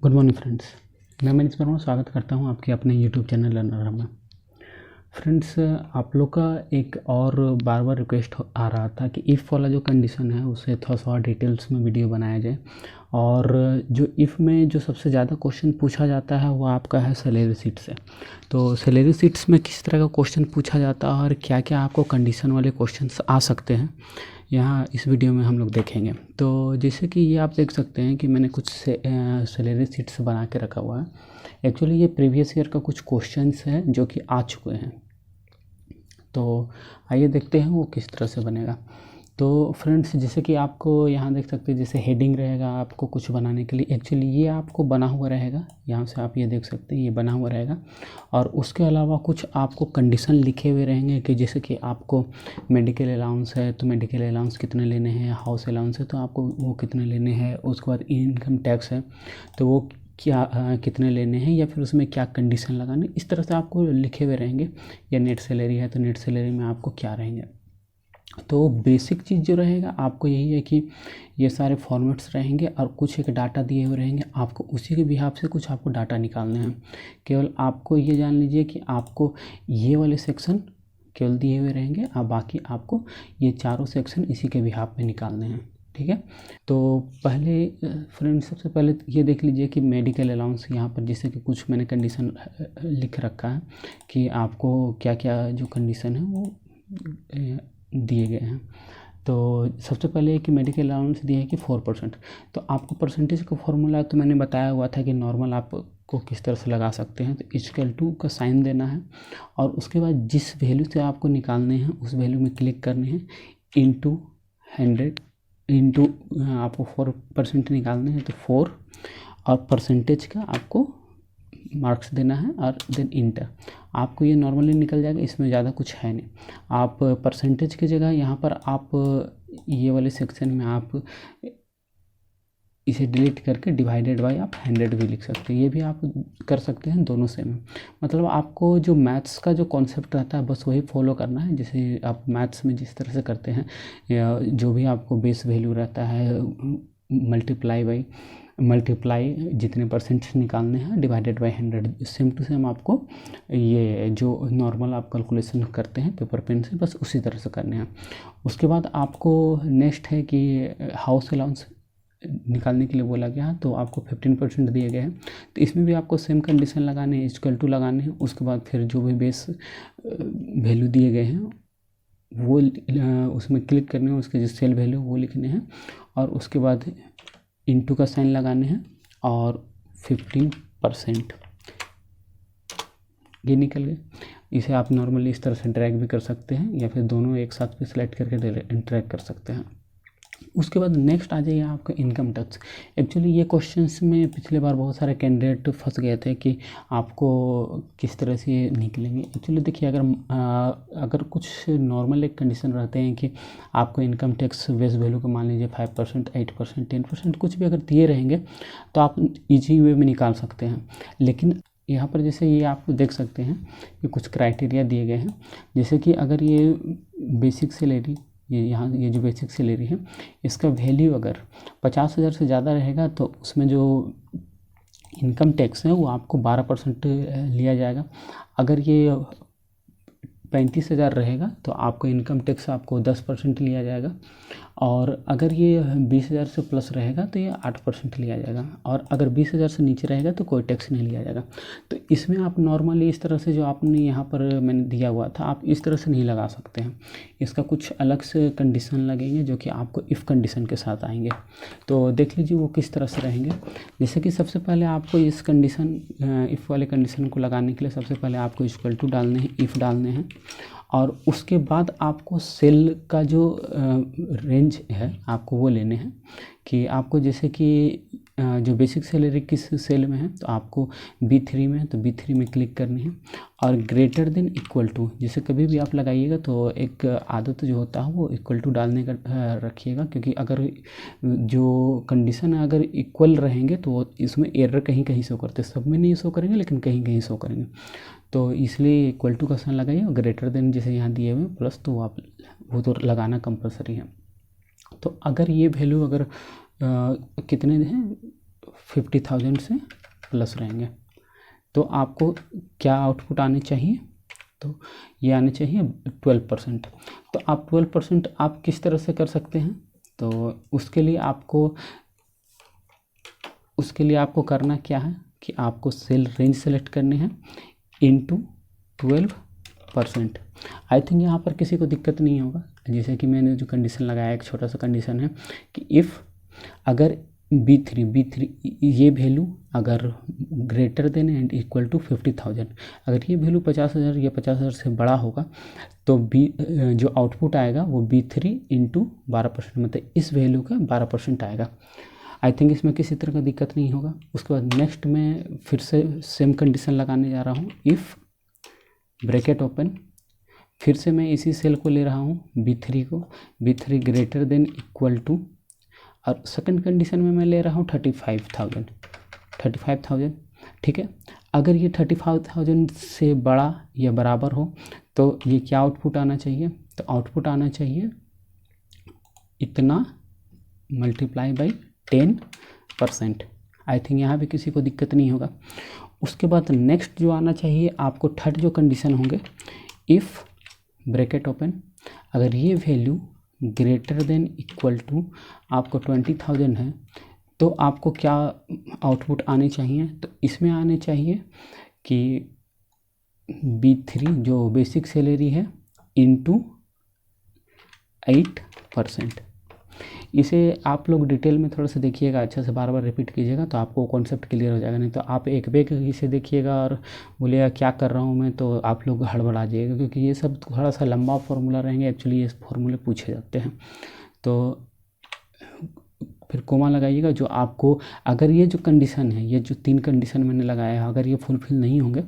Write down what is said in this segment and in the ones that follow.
Good morning friends. मैं मनीष वर्मा स्वागत करता हूं आपके अपने यूट्यूब चैनल लर्नर में। फ्रेंड्स, आप लोग का एक और बार बार रिक्वेस्ट आ रहा था कि इफ़ वाला जो कंडीशन है उसे थोड़ा सा और डिटेल्स में वीडियो बनाया जाए। और जो इफ़ में जो सबसे ज़्यादा क्वेश्चन पूछा जाता है वो आपका है सैलरी शीट से। तो सैलरी शीट्स में किस तरह का क्वेश्चन पूछा जाता है और क्या क्या आपको कंडीशन वाले क्वेश्चंस आ सकते हैं, यहाँ इस वीडियो में हम लोग देखेंगे। तो जैसे कि ये आप देख सकते हैं कि मैंने कुछ सैलरी शीट्स बना के रखा हुआ है। एक्चुअली ये प्रीवियस ईयर का कुछ क्वेश्चंस हैं जो कि आ चुके हैं। तो आइए देखते हैं वो किस तरह से बनेगा। तो फ्रेंड्स, जैसे कि आपको यहाँ देख सकते हैं, जैसे हेडिंग रहेगा आपको कुछ बनाने के लिए। एक्चुअली ये आपको बना हुआ रहेगा, यहाँ से आप ये देख सकते हैं ये बना हुआ रहेगा। और उसके अलावा कुछ आपको कंडीशन लिखे हुए रहेंगे कि जैसे कि आपको मेडिकल अलाउंस है तो मेडिकल अलाउंस कितने लेने हैं, हाउस अलाउंस है तो आपको वो कितने लेने हैं, उसके बाद इनकम टैक्स है तो वो क्या कितने लेने हैं, या फिर उसमें क्या कंडीशन लगाने, इस तरह से आपको लिखे हुए रहेंगे। या नेट सैलरी है तो नेट सैलरी में आपको क्या रहेंगे। तो बेसिक चीज़ जो रहेगा आपको यही है कि ये सारे फॉर्मेट्स रहेंगे और कुछ एक डाटा दिए हुए रहेंगे, आपको उसी के बिहाफ से कुछ आपको डाटा निकालने हैं। केवल आपको ये जान लीजिए कि आपको ये वाले सेक्शन केवल दिए हुए रहेंगे और बाकी आपको ये चारों सेक्शन इसी के बिहाफ में निकालने हैं। ठीक है। तो पहले फ्रेंड्स, सबसे पहले ये देख लीजिए कि मेडिकल अलाउंस यहाँ पर जैसे कि कुछ मैंने कंडीशन लिख रखा है कि आपको क्या क्या जो कंडीशन है वो दिए गए हैं। तो सबसे पहले कि मेडिकल अलाउंस दिए है कि 4%। तो आपको परसेंटेज का फॉर्मूला तो मैंने बताया हुआ था कि नॉर्मल आपको किस तरह से लगा सकते हैं। तो इक्वल टू का साइन देना है और उसके बाद जिस वैल्यू से आपको निकालने हैं उस वैल्यू में क्लिक करने हैं, इंटू 100 इंटू आपको 4% निकालने हैं तो 4 और परसेंटेज का आपको मार्क्स देना है और देन इंटर। आपको ये नॉर्मली निकल जाएगा, इसमें ज़्यादा कुछ है नहीं। आप परसेंटेज की जगह यहाँ पर आप ये वाले सेक्शन में आप इसे डिलीट करके डिवाइडेड बाय आप 100 भी लिख सकते हैं। ये भी आप कर सकते हैं, दोनों सेम है। मतलब आपको जो मैथ्स का जो कॉन्सेप्ट रहता है बस वही फॉलो करना है, जैसे आप मैथ्स में जिस तरह से करते हैं, या जो भी आपको बेस वैल्यू रहता है मल्टीप्लाई जितने परसेंट निकालने हैं divided by 100, same to same आपको ये जो नॉर्मल आप कैलकुलेशन करते हैं पेपर पेन से बस उसी तरह से करने हैं। उसके बाद आपको नेक्स्ट है कि हाउस अलाउंस निकालने के लिए बोला गया, तो आपको 15% दिए गए हैं। तो इसमें भी आपको सेम कंडीशन लगाने हैं, इक्वल टू लगाने हैं। उसके बाद फिर जो भी बेस वैल्यू दिए गए हैं वो उसमें क्लिक करने हैं, उसके जो सेल वैल्यू वो लिखने हैं और उसके बाद इंटू का साइन लगाने हैं और 15% ये निकल गए। इसे आप नॉर्मली इस तरह से ड्रैग भी कर सकते हैं या फिर दोनों एक साथ भी सिलेक्ट करके ड्रैग कर सकते हैं। उसके बाद नेक्स्ट आ जाइए आपका इनकम टैक्स। एक्चुअली ये क्वेश्चंस में पिछले बार बहुत सारे कैंडिडेट फंस गए थे कि आपको किस तरह से ये निकलेंगे। एक्चुअली देखिए, अगर कुछ नॉर्मल एक कंडीशन रहते हैं कि आपको इनकम टैक्स बेस वैल्यू को मान लीजिए 5%, 8%, 10% कुछ भी अगर दिए रहेंगे तो आप ईजी वे में निकाल सकते हैं। लेकिन यहाँ पर जैसे ये आप देख सकते हैं कि कुछ क्राइटेरिया दिए गए हैं, जैसे कि अगर ये बेसिक सैलरी, ये जो बेसिक सैलरी है इसका वैल्यू अगर 50,000 से ज़्यादा रहेगा तो उसमें जो इनकम टैक्स है वो आपको 12% लिया जाएगा। अगर ये 35,000 रहेगा तो आपको इनकम टैक्स आपको 10% लिया जाएगा। और अगर ये 20,000 से प्लस रहेगा तो ये 8% लिया जाएगा। और अगर 20,000 से नीचे रहेगा तो कोई टैक्स नहीं लिया जाएगा। तो इसमें आप नॉर्मली इस तरह से जो आपने यहाँ पर मैंने दिया हुआ था आप इस तरह से नहीं लगा सकते हैं। इसका कुछ अलग से कंडीशन लगेंगे जो कि आपको इफ़ कंडीशन के साथ आएंगे। तो देख लीजिए वो किस तरह से रहेंगे। जैसे कि सबसे पहले आपको इस कंडीशन इफ़ वाले कंडीशन को लगाने के लिए सबसे पहले आपको इक्वल टू डालने हैं, इफ़ डालने हैं। और उसके बाद आपको सेल का जो रेंज है आपको वो लेने हैं कि आपको जैसे कि जो बेसिक सैलरी किस सेल में है तो आपको B3 में है तो B3 में क्लिक करनी है। और ग्रेटर देन इक्वल टू, जैसे कभी भी आप लगाइएगा तो एक आदत जो होता है वो इक्वल टू डालने का रखिएगा, क्योंकि अगर जो कंडीशन है अगर इक्वल रहेंगे तो इसमें एरर कहीं कहीं शो करते हैं, सब में नहीं शो करेंगे लेकिन कहीं कहीं शो करेंगे। तो इसलिए इक्वल टू का साइन लगाइए और ग्रेटर देन जैसे यहाँ दिए हुए प्लस तो वो तो लगाना कंपलसरी है। तो अगर ये वैल्यू अगर कितने हैं 50,000 से प्लस रहेंगे। तो आपको क्या आउटपुट आने चाहिए, तो ये आने चाहिए 12%। तो आप 12% आप किस तरह से कर सकते हैं, तो उसके लिए आपको करना क्या है कि आपको सेल रेंज सेलेक्ट करने हैं इनटू 12%। आई थिंक यहाँ पर किसी को दिक्कत नहीं होगा। जैसे कि मैंने जो कंडीशन लगाया, एक छोटा सा कंडीशन है कि इफ़ अगर B3 ये वैल्यू अगर greater than and equal to 50,000, अगर ये वैल्यू 50,000 या 50,000 से बड़ा होगा तो जो आउटपुट आएगा वो B3 इंटू 12%, मतलब इस वैल्यू का 12% आएगा। आई थिंक इसमें किसी तरह का दिक्कत नहीं होगा। उसके बाद नेक्स्ट मैं फिर से सेम कंडीशन लगाने जा रहा हूँ। इफ़ ब्रैकेट ओपन, फिर से मैं इसी सेल को ले रहा हूँ B3 को, B3 greater than equal to, और सेकंड कंडीशन में मैं ले रहा हूँ 35,000। ठीक है, अगर ये 35,000 से बड़ा या बराबर हो तो ये क्या आउटपुट आना चाहिए, तो आउटपुट आना चाहिए इतना मल्टीप्लाई बाई 10%। आई थिंक यहाँ भी किसी को दिक्कत नहीं होगा। उसके बाद नेक्स्ट जो आना चाहिए आपको, थर्ड जो कंडीशन होंगे, इफ़ ब्रैकेट ओपन, अगर ये value greater than equal to आपको 20,000 है तो आपको क्या आउटपुट आने चाहिए, तो इसमें आने चाहिए कि B3 जो बेसिक सैलरी है इंटू 8%। इसे आप लोग डिटेल में थोड़ा सा देखिएगा, अच्छा से बार बार रिपीट कीजिएगा तो आपको कॉन्सेप्ट क्लियर हो जाएगा। नहीं तो आप एक बेग इसे देखिएगा और बोलिएगा क्या कर रहा हूँ मैं, तो आप लोग हड़बड़ा जाइएगा, क्योंकि ये सब थोड़ा सा लंबा फार्मूला रहेंगे। एक्चुअली ये फार्मूले पूछे जाते हैं। तो फिर कोमा लगाइएगा। जो आपको, अगर ये जो कंडीशन है, ये जो 3 कंडीशन मैंने लगाया है, अगर ये फुलफिल नहीं होंगे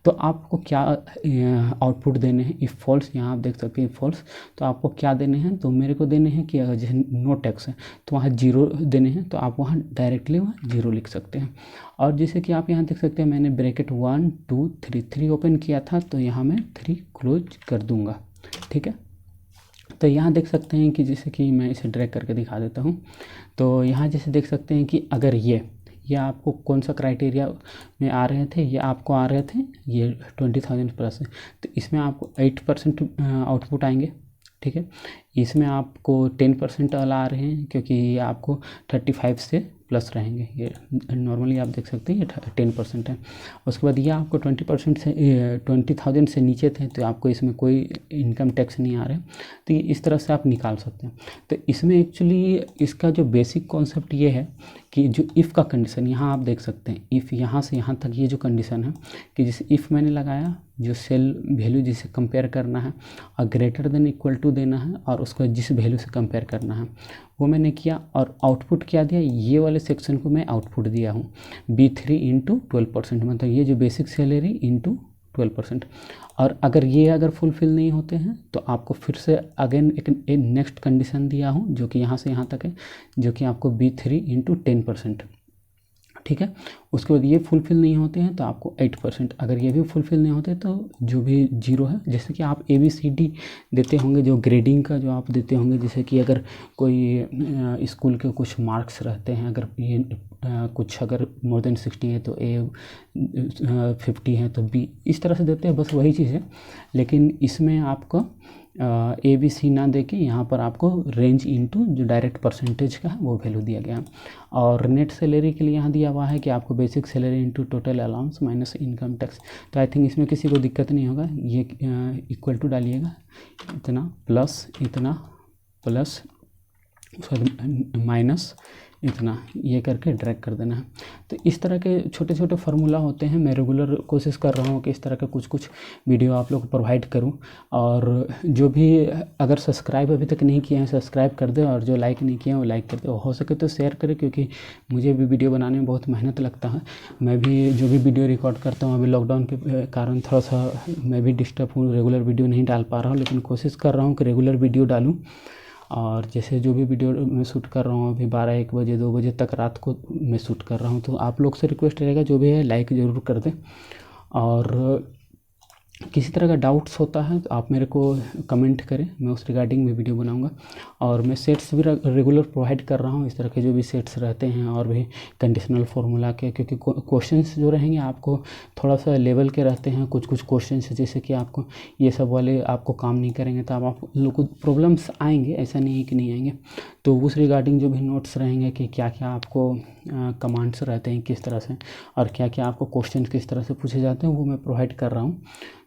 तो आपको क्या आउटपुट देने हैं। इफ़ फॉल्स, यहाँ आप देख सकते हैं फॉल्स, तो आपको क्या देने हैं, तो मेरे को देने हैं कि अगर जैसे नो टैक्स है तो वहाँ 0 देने हैं, तो आप वहाँ डायरेक्टली वहाँ 0 लिख सकते हैं। और जैसे कि आप यहाँ देख सकते हैं मैंने ब्रैकेट 1 2 3 ओपन किया था, तो यहाँ मैं 3 क्लोज कर दूँगा। ठीक है, तो यहाँ देख सकते हैं कि जैसे कि मैं इसे ड्रैग करके दिखा देता हूँ। तो यहाँ जैसे देख सकते हैं कि अगर ये आपको कौन सा क्राइटेरिया में आ रहे थे, ये आपको आ रहे थे ये 20,000 प्लस है, तो इसमें आपको 8% आउटपुट आएंगे। ठीक है, इसमें आपको 10% वाला आ रहे हैं, क्योंकि ये आपको 35 से प्लस रहेंगे। ये नॉर्मली आप देख सकते हैं ये 10% है। उसके बाद ये आपको 20% से 20,000 से नीचे थे, तो आपको इसमें कोई इनकम टैक्स नहीं आ रहा है, तो ये इस तरह से आप निकाल सकते हैं। तो इसमें एक्चुअली इसका जो बेसिक कॉन्सेप्ट ये है कि जो इफ़ का कंडीशन, यहाँ आप देख सकते हैं इफ़ यहाँ से यहाँ तक ये जो कंडीशन है कि जैसे इफ़ मैंने लगाया, जो सेल वैल्यू जिसे कंपेयर करना है और ग्रेटर देन इक्वल टू देना है, और उसको जिस वैल्यू से कंपेयर करना है वो मैंने किया, और आउटपुट क्या दिया, ये वाले सेक्शन को मैं आउटपुट दिया हूँ B3 इंटू 12%, मतलब ये जो बेसिक सैलरी इंटू 12%। और अगर ये फुलफिल नहीं होते हैं तो आपको फिर से अगेन एक नेक्स्ट कंडीशन दिया हूँ, जो कि यहाँ से यहाँ तक है, जो कि आपको B3 इंटू 10%। ठीक है, उसके बाद ये फुलफिल नहीं होते हैं तो आपको 8%। अगर ये भी फुलफिल नहीं होते तो जो भी 0 है, जैसे कि आप ABCD देते होंगे, जो ग्रेडिंग का जो आप देते होंगे, जैसे कि अगर कोई स्कूल के कुछ मार्क्स रहते हैं, अगर ये कुछ अगर मोर देन 60 है तो A, 50 है तो B, इस तरह से देते हैं, बस वही चीज़ है। लेकिन इसमें आपको ABC ना दे के यहाँ पर आपको रेंज इंटू जो डायरेक्ट परसेंटेज का है वो वैल्यू दिया गया है। और नेट सैलरी के लिए यहाँ दिया हुआ है कि आपको basic salary into total allowance minus income tax. तो आई थिंक इसमें किसी को दिक्कत नहीं होगा। ये इक्वल टू डालिएगा, इतना प्लस माइनस इतना, ये करके ड्रैग कर देना है। तो इस तरह के छोटे छोटे फार्मूला होते हैं। मैं रेगुलर कोशिश कर रहा हूँ कि इस तरह के कुछ वीडियो आप लोग को प्रोवाइड करूँ। और जो भी अगर सब्सक्राइब अभी तक नहीं किए हैं सब्सक्राइब कर दें, और जो लाइक नहीं किए हैं वो लाइक कर दें, हो सके तो शेयर करें, क्योंकि मुझे भी वीडियो बनाने में बहुत मेहनत लगता है। मैं भी जो भी वीडियो रिकॉर्ड करता हूँ, अभी लॉकडाउन के कारण थोड़ा सा मैं भी डिस्टर्ब हूँ, रेगुलर वीडियो नहीं डाल पा रहा हूँ, लेकिन कोशिश कर रहा हूँ कि रेगुलर वीडियो डालूँ। और जैसे जो भी वीडियो मैं शूट कर रहा हूँ अभी 12-1 बजे 2 बजे तक रात को मैं शूट कर रहा हूँ, तो आप लोग से रिक्वेस्ट रहेगा जो भी है लाइक ज़रूर कर दें। और किसी तरह का डाउट्स होता है तो आप मेरे को कमेंट करें, मैं उस रिगार्डिंग में वीडियो बनाऊंगा। और मैं सेट्स भी रेगुलर प्रोवाइड कर रहा हूँ, इस तरह के जो भी सेट्स रहते हैं और भी कंडीशनल फार्मूला के, क्योंकि क्वेश्चंस जो रहेंगे आपको थोड़ा सा लेवल के रहते हैं। कुछ कुछ क्वेश्चंस जैसे कि आपको ये सब वाले आपको काम नहीं करेंगे तो आप लोग को प्रॉब्लम्स आएंगे, ऐसा नहीं है कि नहीं आएंगे। तो उस रिगार्डिंग जो भी नोट्स रहेंगे कि क्या क्या आपको कमांड्स रहते हैं किस तरह से, और क्या क्या आपको क्वेश्चन किस तरह से पूछे जाते हैं, वो मैं प्रोवाइड कर रहा हूँ।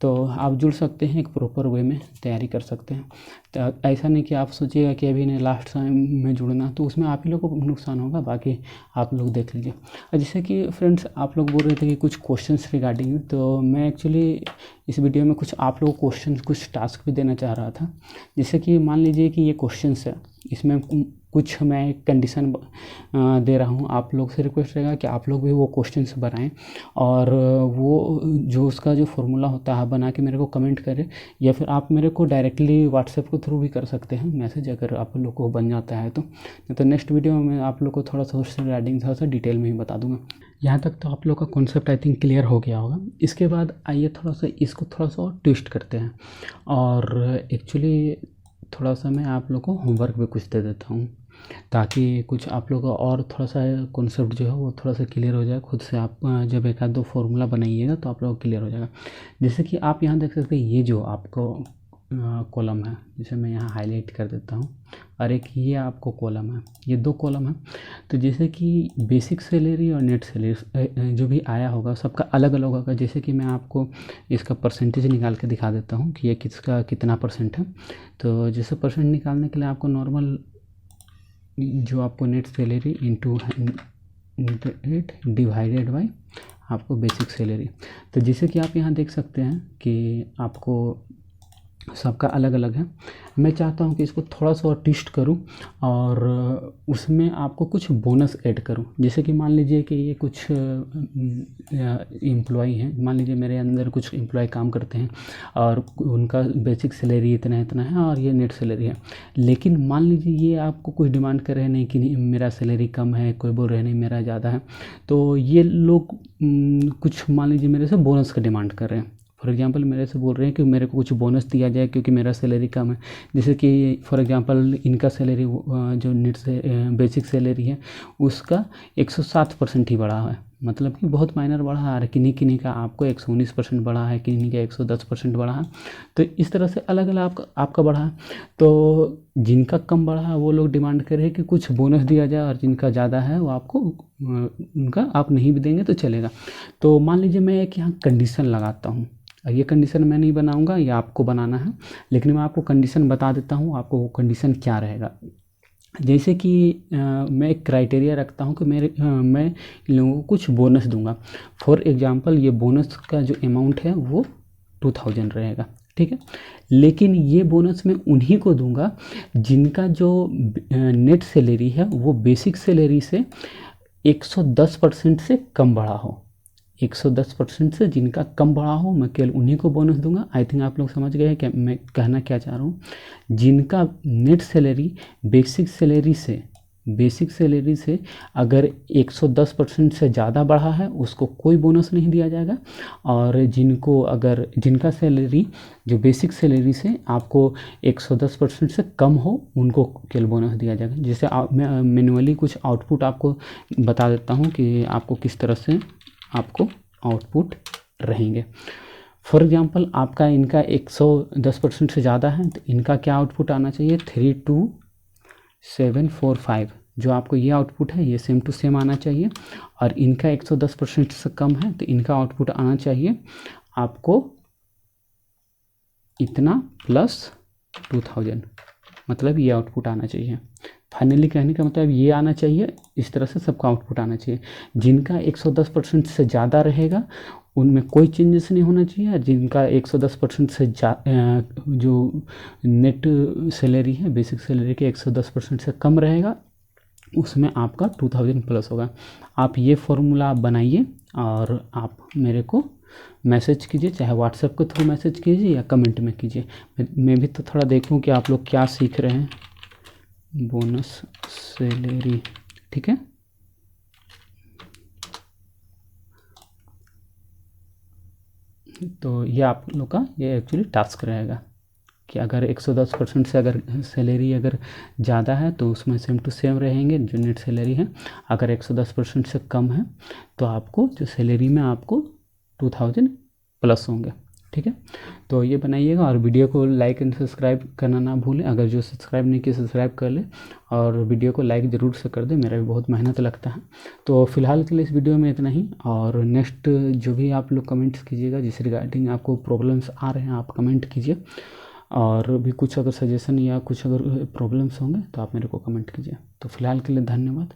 तो आप जुड़ सकते हैं, एक प्रॉपर वे में तैयारी कर सकते हैं। तो ऐसा नहीं कि आप सोचिएगा कि अभी नहीं लास्ट टाइम में जुड़ना, तो उसमें आप ही लोगों को नुकसान होगा, बाकी आप लोग देख लीजिए। जैसे कि फ्रेंड्स आप लोग बोल रहे थे कि कुछ क्वेश्चंस रिगार्डिंग, तो मैं एक्चुअली इस वीडियो में कुछ आप लोगों को क्वेश्चन कुछ टास्क भी देना चाह रहा था। जैसे कि मान लीजिए कि ये क्वेश्चंस है, इसमें कुछ मैं कंडीशन दे रहा हूँ, आप लोग से रिक्वेस्ट रहेगा कि आप लोग भी वो क्वेश्चंस बनाएं, और वो जो उसका जो फॉर्मूला होता है बना के मेरे को कमेंट करें, या फिर आप मेरे को डायरेक्टली व्हाट्सएप के थ्रू भी कर सकते हैं मैसेज, अगर आप लोग को बन जाता है तो नेक्स्ट वीडियो में मैं आप लोग को थोड़ा सा उससे रिगार्डिंग थोड़ा सा डिटेल में ही बता दूंगा। यहाँ तक तो आप लोग का कॉन्सेप्ट आई थिंक क्लियर हो गया होगा। इसके बाद आइए थोड़ा सा इसको थोड़ा सा और ट्विस्ट करते हैं, और एक्चुअली थोड़ा सा मैं आप लोग को होमवर्क भी कुछ दे देता हूँ, ताकि कुछ आप लोग का और थोड़ा सा कॉन्सेप्ट जो है वो थोड़ा सा क्लियर हो जाए। खुद से आप जब एक आध दो फार्मूला बनाइएगा तो आप लोग क्लियर हो जाएगा। जैसे कि आप यहाँ देख सकते हैं, ये जो आपको कॉलम है, जिसे मैं यहाँ हाईलाइट कर देता हूँ, और एक ये आपको कॉलम है, ये दो कॉलम है। तो जैसे कि बेसिक सैलरी और नेट सैलरी जो भी आया होगा सबका अलग अलग होगा। जैसे कि मैं आपको इसका परसेंटेज निकाल के दिखा देता हूँ कि ये किसका कितना परसेंट है। तो जैसे परसेंट निकालने के लिए आपको नॉर्मल जो आपको net salary into 8 divided by आपको बेसिक सैलरी। तो जैसे कि आप यहाँ देख सकते हैं कि आपको सबका अलग अलग है। मैं चाहता हूँ कि इसको थोड़ा सा और ट्विस्ट करूँ, और उसमें आपको कुछ बोनस ऐड करूँ। जैसे कि मान लीजिए कि ये कुछ एम्प्लॉय हैं, मान लीजिए मेरे अंदर कुछ एम्प्लॉय काम करते हैं और उनका बेसिक सैलरी इतना इतना है और ये नेट सैलरी है। लेकिन मान लीजिए ये आपको कुछ डिमांड कर रहे नहीं कि मेरा सैलरी कम है, कोई बोल रहे नहीं मेरा ज़्यादा है। तो ये लोग कुछ मान लीजिए मेरे से बोनस का डिमांड कर रहे हैं। फॉर एग्जांपल मेरे से बोल रहे हैं कि मेरे को कुछ बोनस दिया जाए क्योंकि मेरा सैलरी कम है। जैसे कि फॉर एग्जांपल इनका सैलरी जो नेट से बेसिक सैलरी है उसका 107% ही बढ़ा है, मतलब कि बहुत माइनर बढ़ा है। किन्हीं किन्हीं का आपको 119% बढ़ा है, किन्हीं का 110% बढ़ा है। तो इस तरह से अलग अलग आपका बढ़ा है। तो जिनका कम बढ़ा है वो लोग डिमांड कर रहे हैं कि कुछ बोनस दिया जाए, और जिनका ज़्यादा है वो आपको उनका आप नहीं भी देंगे तो चलेगा। तो मान लीजिए मैं एक यहाँ कंडीशन लगाता हूँ, ये कंडीशन मैं नहीं बनाऊंगा, ये आपको बनाना है, लेकिन मैं आपको कंडीशन बता देता हूँ आपको वो कंडीशन क्या रहेगा। जैसे कि मैं एक क्राइटेरिया रखता हूँ कि मैं इन लोगों को कुछ बोनस दूंगा। फॉर एग्जांपल ये बोनस का जो अमाउंट है वो 2000 रहेगा, ठीक है। लेकिन ये बोनस मैं उन्हीं को दूंगा जिनका जो नेट सैलरी है वो बेसिक सैलरी से 110% से कम बढ़ा हो। 110% से जिनका कम बढ़ा हो मैं केवल उन्हीं को बोनस दूंगा। आई थिंक आप लोग समझ गए हैं कि मैं कहना क्या चाह रहा हूँ। जिनका नेट सैलरी बेसिक सैलरी से अगर 110% से ज़्यादा बढ़ा है उसको कोई बोनस नहीं दिया जाएगा, और जिनका सैलरी जो बेसिक सैलरी से आपको 110% से कम हो उनको केवल बोनस दिया जाएगा। जैसे मैं मैनुअली कुछ आउटपुट आपको बता देता हूँ कि आपको किस तरह से आपको आउटपुट रहेंगे। फॉर एग्जांपल आपका इनका 110% से ज़्यादा है तो इनका क्या आउटपुट आना चाहिए, 32745। जो आपको ये आउटपुट है ये सेम टू सेम आना चाहिए। और इनका 110% से कम है तो इनका आउटपुट आना चाहिए आपको इतना प्लस 2000, मतलब ये आउटपुट आना चाहिए। फाइनली कहने का मतलब ये आना चाहिए, इस तरह से सबका आउटपुट आना चाहिए। जिनका 110% से ज़्यादा रहेगा उनमें कोई चेंजेस नहीं होना चाहिए। जिनका 110% से जो नेट सैलरी है बेसिक सैलरी के 110% से कम रहेगा उसमें आपका 2000 प्लस होगा। आप ये फॉर्मूला बनाइए और आप मेरे को मैसेज कीजिए, चाहे व्हाट्सएप के थ्रू मैसेज कीजिए या कमेंट में कीजिए। मैं भी तो थोड़ा देखूं कि आप लोग क्या सीख रहे हैं। बोनस सैलरी, ठीक है। तो ये आप लोग का ये एक्चुअली टास्क रहेगा कि अगर 110% से अगर सैलरी अगर ज़्यादा है तो उसमें सेम टू सेम रहेंगे जो नेट सैलरी है। अगर 110% से कम है तो आपको जो सैलरी में आपको 2000 प्लस होंगे। ठीक है, तो ये बनाइएगा और वीडियो को लाइक एंड सब्सक्राइब करना ना भूलें। अगर जो सब्सक्राइब नहीं किए सब्सक्राइब कर ले और वीडियो को लाइक ज़रूर से कर दें, मेरा भी बहुत मेहनत लगता है। तो फिलहाल के लिए इस वीडियो में इतना ही, और नेक्स्ट जो भी आप लोग कमेंट्स कीजिएगा जिस रिगार्डिंग आपको प्रॉब्लम्स आ रहे हैं आप कमेंट कीजिए, और भी कुछ अगर सजेशन या कुछ अगर प्रॉब्लम्स होंगे तो आप मेरे को कमेंट कीजिए। तो फिलहाल के लिए धन्यवाद।